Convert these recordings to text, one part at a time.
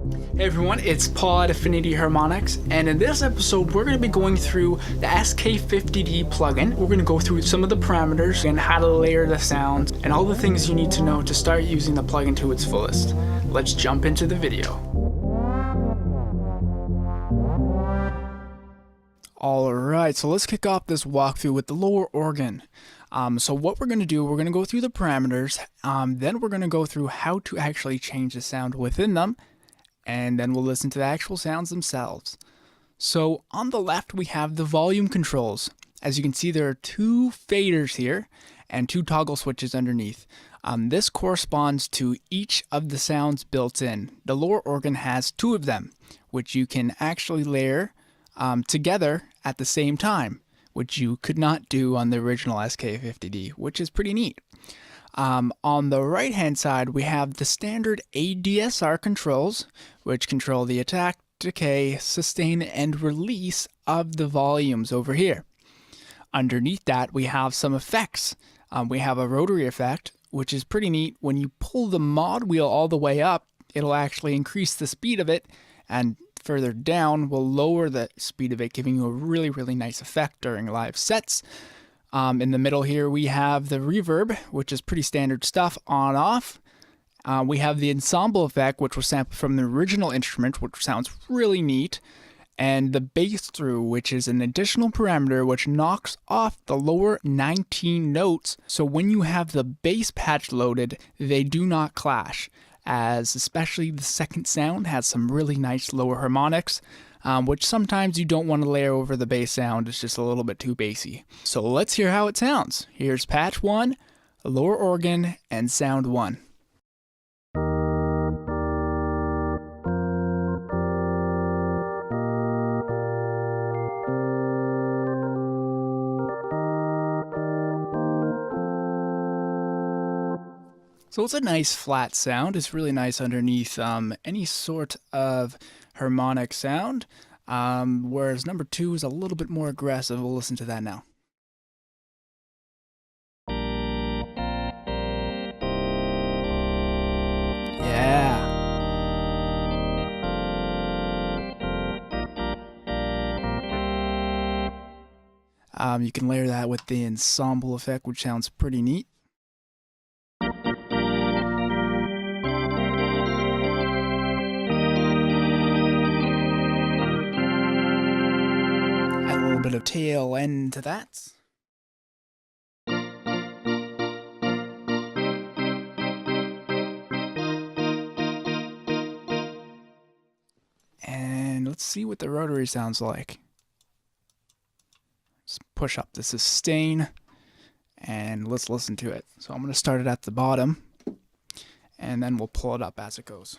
Hey everyone, it's Paul at Affinity Harmonics, and in this episode we're going to be going through the SK50D plugin. We're going to go through some of the parameters and how to layer the sounds and all the things you need to know to start using the plugin to its fullest. Let's jump into the video. Alright, so let's kick off this walkthrough with the lower organ. So what we're going to do, we're going to go through the parameters, then we're going to go through how to actually change the sound within them, and then we'll listen to the actual sounds themselves. So on the left we have the volume controls. As you can see, there are two faders here and two toggle switches underneath. This corresponds to each of the sounds built in. The lower organ has two of them, which you can actually layer together at the same time, which you could not do on the original SK50D, which is pretty neat. On the right hand side we have the standard ADSR controls, which control the attack, decay, sustain, and release of the volumes over here. Underneath that we have some effects. We have a rotary effect, which is pretty neat. When you pull the mod wheel all the way up, it'll actually increase the speed of it, and further down will lower the speed of it, giving you a really nice effect during live sets. In the middle here we have the reverb, which is pretty standard stuff, on off. We have the ensemble effect, which was sampled from the original instrument, which sounds really neat. And the bass through, which is an additional parameter which knocks off the lower 19 notes, so when you have the bass patch loaded, they do not clash, as especially the second sound has some really nice lower harmonics, which sometimes you don't want to layer over the bass sound. It's just a little bit too bassy. So let's hear how it sounds. Here's patch 1, lower organ, and sound 1. So it's a nice flat sound. It's really nice underneath any sort of harmonic sound, whereas number 2 is a little bit more aggressive. We'll listen to that now. Yeah. You can layer that with the ensemble effect, which sounds pretty neat. Bit of tail end to that. And let's see what the rotary sounds like. Let's push up the sustain and let's listen to it. So I'm going to start it at the bottom and then we'll pull it up as it goes.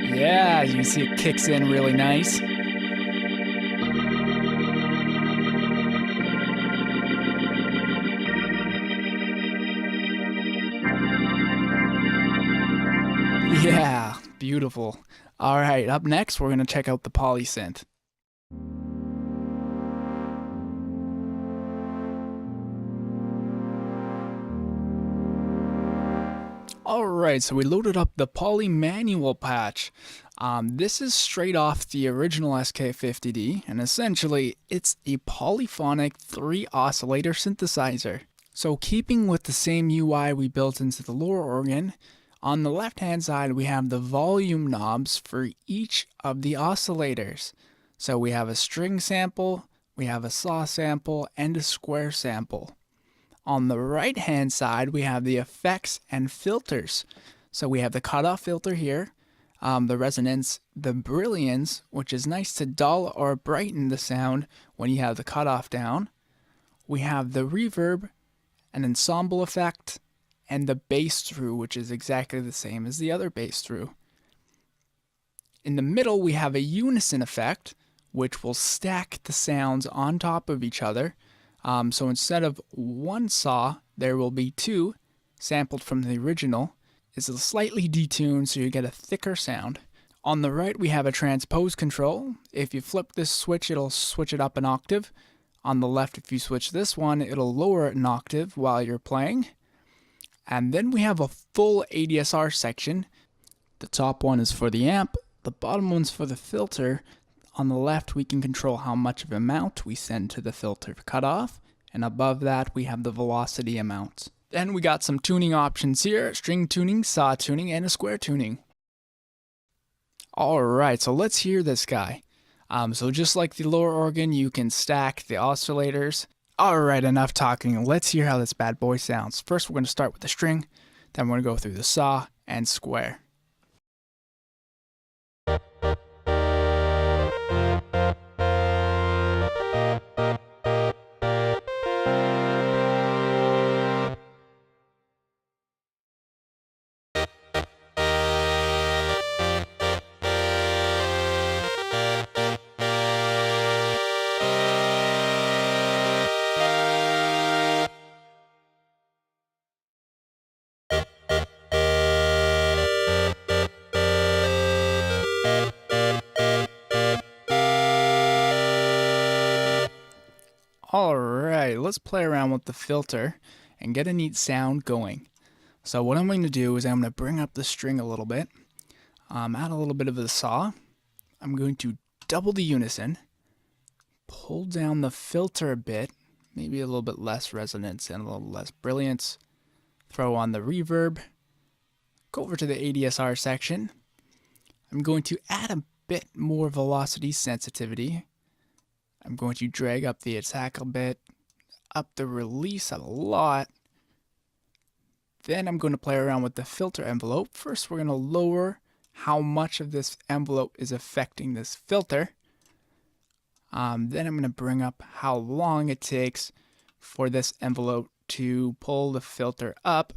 Yeah, as you can see, it kicks in really nice. Yeah, beautiful. Alright, up next we're going to check out the polysynth. Alright, so we loaded up the Poly manual patch. This is straight off the original SK50D, and essentially it's a polyphonic 3 oscillator synthesizer. So keeping with the same UI we built into the lower organ, on the left hand side we have the volume knobs for each of the oscillators. So we have a string sample, we have a saw sample, and a square sample. On the right hand side we have the effects and filters. So we have the cutoff filter here, the resonance, the brilliance, which is nice to dull or brighten the sound when you have the cutoff down. We have the reverb, an ensemble effect, and the bass through, which is exactly the same as the other bass through. In the middle we have a unison effect, which will stack the sounds on top of each other. So instead of one saw, there will be 2, sampled from the original. It's slightly detuned so you get a thicker sound. On the right we have a transpose control. If you flip this switch, it'll switch it up an octave. On the left, if you switch this one, it'll lower it an octave while you're playing. And then we have a full ADSR section. The top one is for the amp, the bottom one's for the filter. On the left, we can control how much of amount we send to the filter cutoff, and above that, we have the velocity amount. Then we got some tuning options here: string tuning, saw tuning, and a square tuning. Alright, so let's hear this guy. So just like the lower organ, you can stack the oscillators. Alright, enough talking. Let's hear how this bad boy sounds. First, we're going to start with the string, then we're going to go through the saw and square. Alright, let's play around with the filter and get a neat sound going. So what I'm going to do is I'm going to bring up the string a little bit, add a little bit of the saw. I'm going to double the unison, pull down the filter a bit, maybe a little bit less resonance and a little less brilliance, throw on the reverb, go over to the ADSR section. I'm going to add a bit more velocity sensitivity. I'm going to drag up the attack a bit, up the release a lot. Then I'm going to play around with the filter envelope. First, we're going to lower how much of this envelope is affecting this filter. Then I'm going to bring up how long it takes for this envelope to pull the filter up,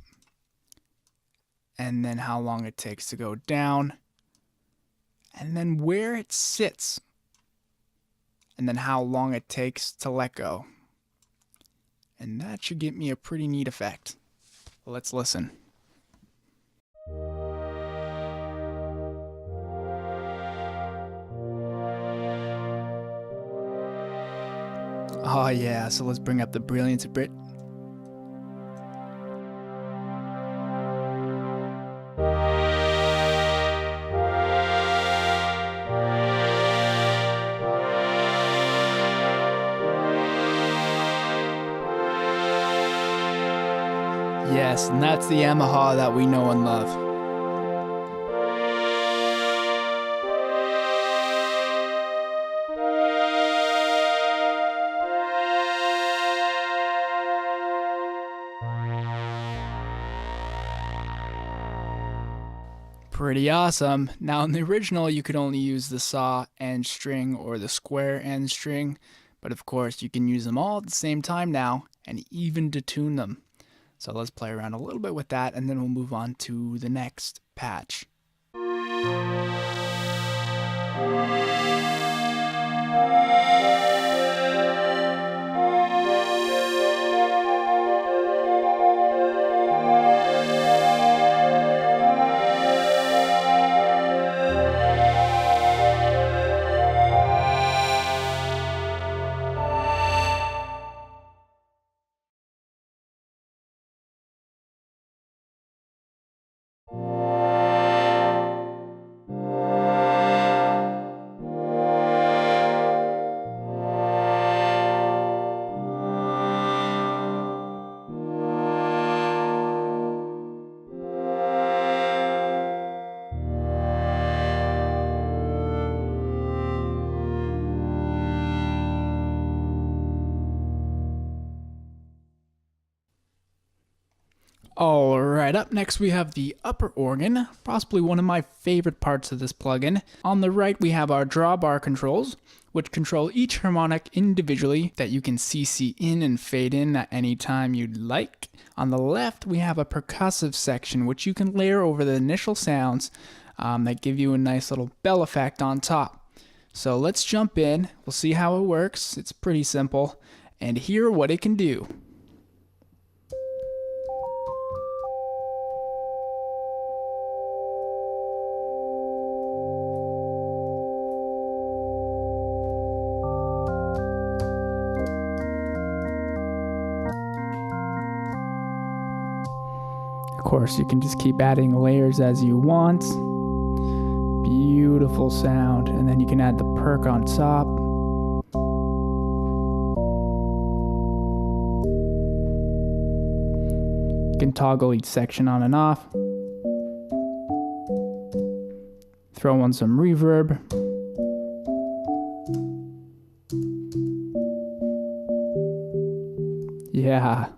and then how long it takes to go down, and then where it sits, and then how long it takes to let go. And that should get me a pretty neat effect. Let's listen. Oh yeah, so let's bring up the brilliance a bit. Yes, and that's the Yamaha that we know and love. Pretty awesome. Now in the original you could only use the saw end string or the square end string, but of course you can use them all at the same time now and even detune them. So let's play around a little bit with that, and then we'll move on to the next patch. Alright, up next we have the upper organ, possibly one of my favorite parts of this plugin. On the right we have our drawbar controls, which control each harmonic individually that you can CC in and fade in at any time you'd like. On the left we have a percussive section, which you can layer over the initial sounds that give you a nice little bell effect on top. So let's jump in, we'll see how it works. It's pretty simple, and hear what it can do. Of course, you can just keep adding layers as you want. Beautiful sound. And then you can add the perk on top. You can toggle each section on and off. Throw on some reverb. Yeah,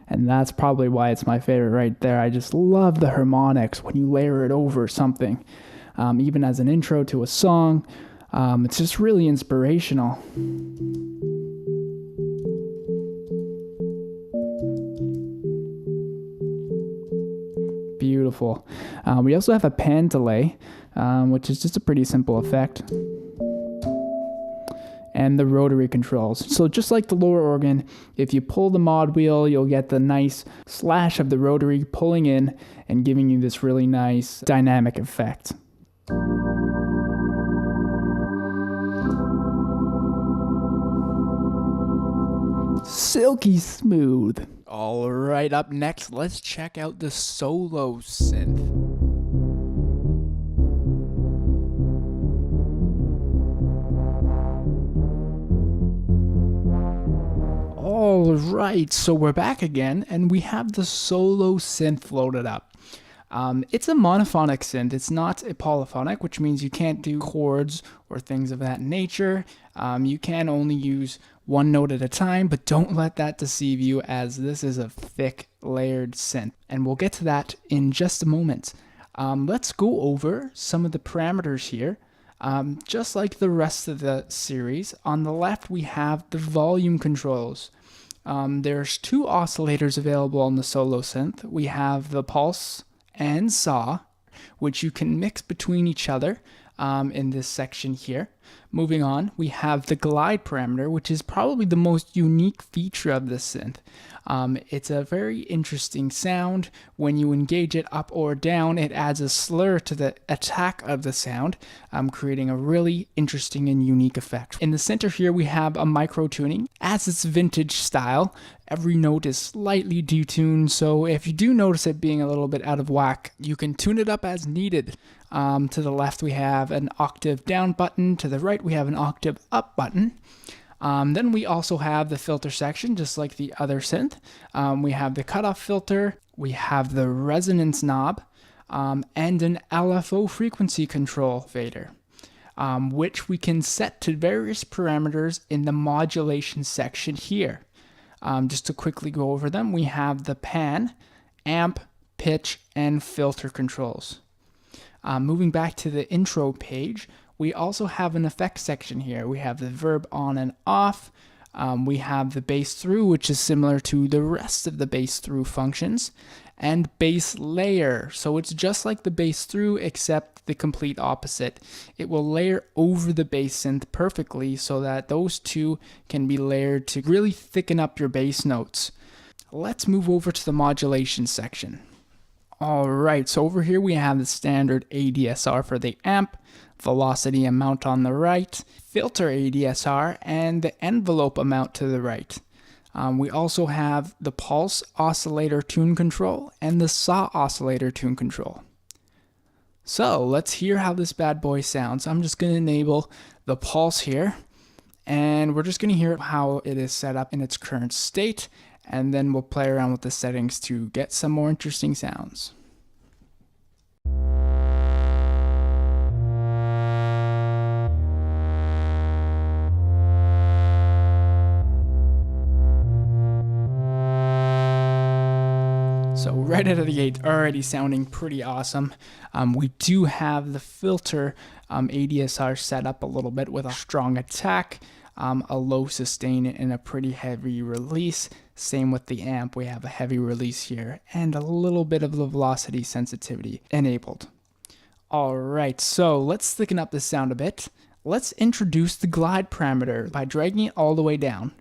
and that's probably why it's my favorite right there. I just love the harmonics when you layer it over something. Even as an intro to a song, it's just really inspirational. Beautiful. We also have a pan delay, which is just a pretty simple effect. And the rotary controls. So just like the lower organ, if you pull the mod wheel, you'll get the nice slash of the rotary pulling in and giving you this really nice dynamic effect. Silky smooth. All right, up next, let's check out the solo synth. Alright, so we're back again, and we have the solo synth loaded up. It's a monophonic synth, it's not a polyphonic, which means you can't do chords or things of that nature. You can only use one note at a time, but don't let that deceive you, as this is a thick, layered synth. And we'll get to that in just a moment. Let's go over some of the parameters here. Just like the rest of the series, on the left we have the volume controls. There's two oscillators available on the solo synth. We have the pulse and saw, which you can mix between each other in this section here. Moving on, we have the glide parameter, which is probably the most unique feature of this synth. It's a very interesting sound. When you engage it up or down, it adds a slur to the attack of the sound, creating a really interesting and unique effect. In the center here, we have a micro tuning. As its vintage style, every note is slightly detuned, so if you do notice it being a little bit out of whack, you can tune it up as needed. To the left, we have an octave down button. To the right, we have an octave up button. Then we also have the filter section, just like the other synth. We have the cutoff filter, we have the resonance knob, and an LFO frequency control fader, which we can set to various parameters in the modulation section here. Just to quickly go over them, we have the pan, amp, pitch, and filter controls. Moving back to the intro page, we also have an effects section here. We have the verb on and off. We have the bass through, which is similar to the rest of the bass through functions, and bass layer. So it's just like the bass through, except the complete opposite. It will layer over the bass synth perfectly so that those two can be layered to really thicken up your bass notes. Let's move over to the modulation section. Alright, so over here we have the standard ADSR for the amp, velocity amount on the right, filter ADSR, and the envelope amount to the right. We also have the pulse oscillator tune control and the saw oscillator tune control. So let's hear how this bad boy sounds. I'm just going to enable the pulse here, and we're just going to hear how it is set up in its current state, and then we'll play around with the settings to get some more interesting sounds. So right out of the gate, already sounding pretty awesome. We do have the filter ADSR set up a little bit with a strong attack, a low sustain, and a pretty heavy release. Same with the amp, we have a heavy release here and a little bit of the velocity sensitivity enabled. Alright, so let's thicken up the sound a bit. Let's introduce the glide parameter by dragging it all the way down.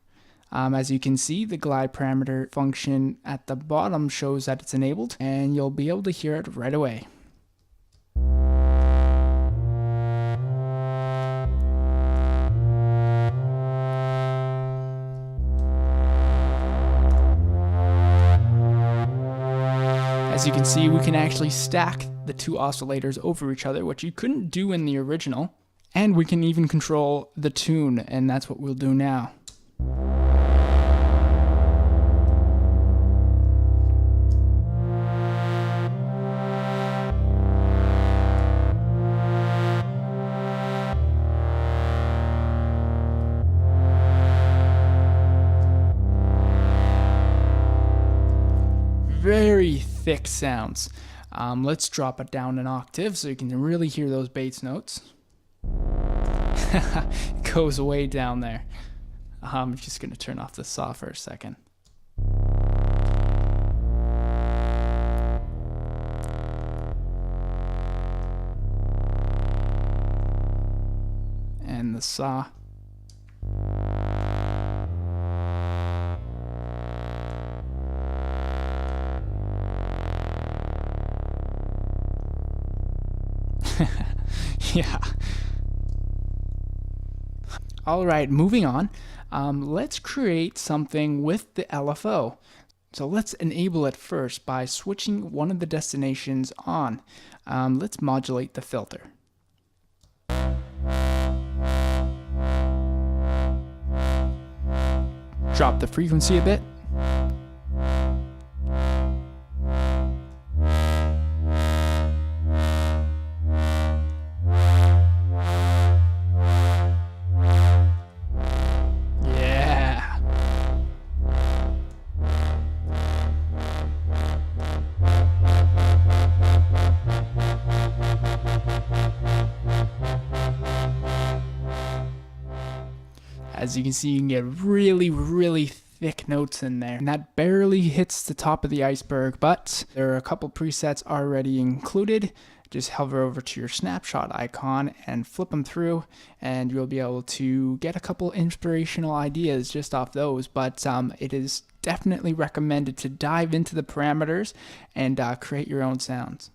As you can see, the glide parameter function at the bottom shows that it's enabled, and you'll be able to hear it right away. As you can see, we can actually stack the two oscillators over each other, which you couldn't do in the original. And we can even control the tune, and that's what we'll do now. Very thick sounds. Let's drop it down an octave so you can really hear those bass notes. It goes way down there. I'm just going to turn off the saw for a second. And the saw. Yeah. All right, moving on. Let's create something with the LFO. So let's enable it first by switching one of the destinations on. Let's modulate the filter. Drop the frequency a bit. As you can see, you can get really thick notes in there, and that barely hits the top of the iceberg, but there are a couple presets already included. Just hover over to your snapshot icon and flip them through, and you'll be able to get a couple inspirational ideas just off those. But it is definitely recommended to dive into the parameters and create your own sounds.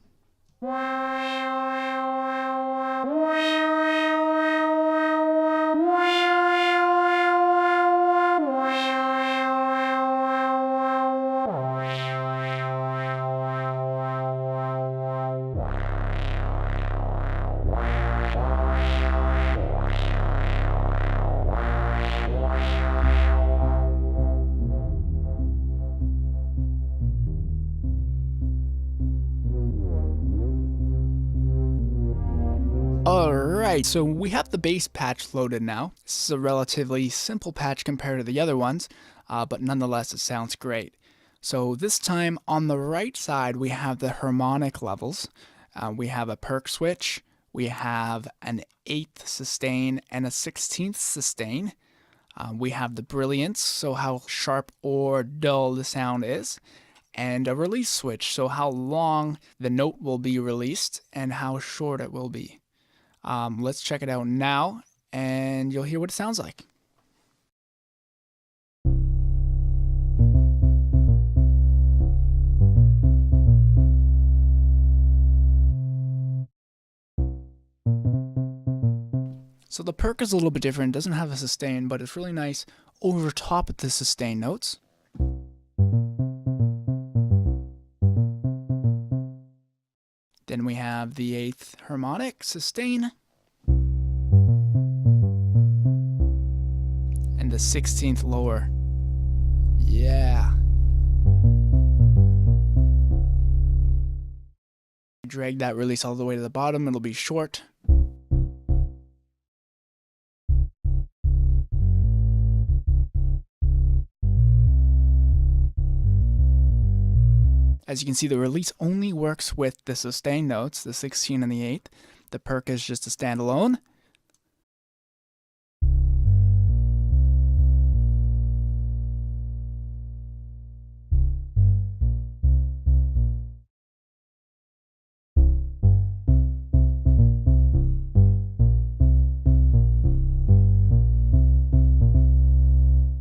Alright, so we have the bass patch loaded now. This is a relatively simple patch compared to the other ones, but nonetheless it sounds great. So this time on the right side we have the harmonic levels. We have a perk switch, we have an 8th sustain and a 16th sustain. We have the brilliance, so how sharp or dull the sound is. And a release switch, so how long the note will be released and how short it will be. Let's check it out now, and you'll hear what it sounds like. So the perk is a little bit different. It doesn't have a sustain, but it's really nice over top of the sustain notes. Then we have the 8th harmonic sustain and the 16th lower. Yeah. Drag that release all the way to the bottom, it'll be short. As you can see, the release only works with the sustain notes, the 16 and the 8th. The perk is just a standalone.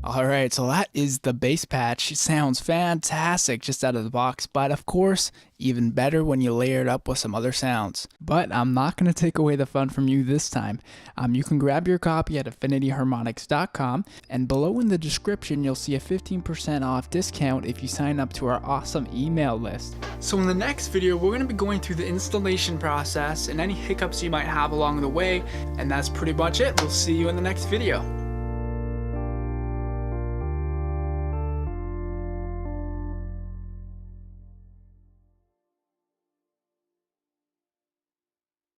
Alright, so that is the bass patch. It sounds fantastic just out of the box, but of course, even better when you layer it up with some other sounds. But I'm not going to take away the fun from you this time. You can grab your copy at affinityharmonics.com, and below in the description you'll see a 15% off discount if you sign up to our awesome email list. So in the next video, we're going to be going through the installation process and any hiccups you might have along the way, and that's pretty much it. We'll see you in the next video.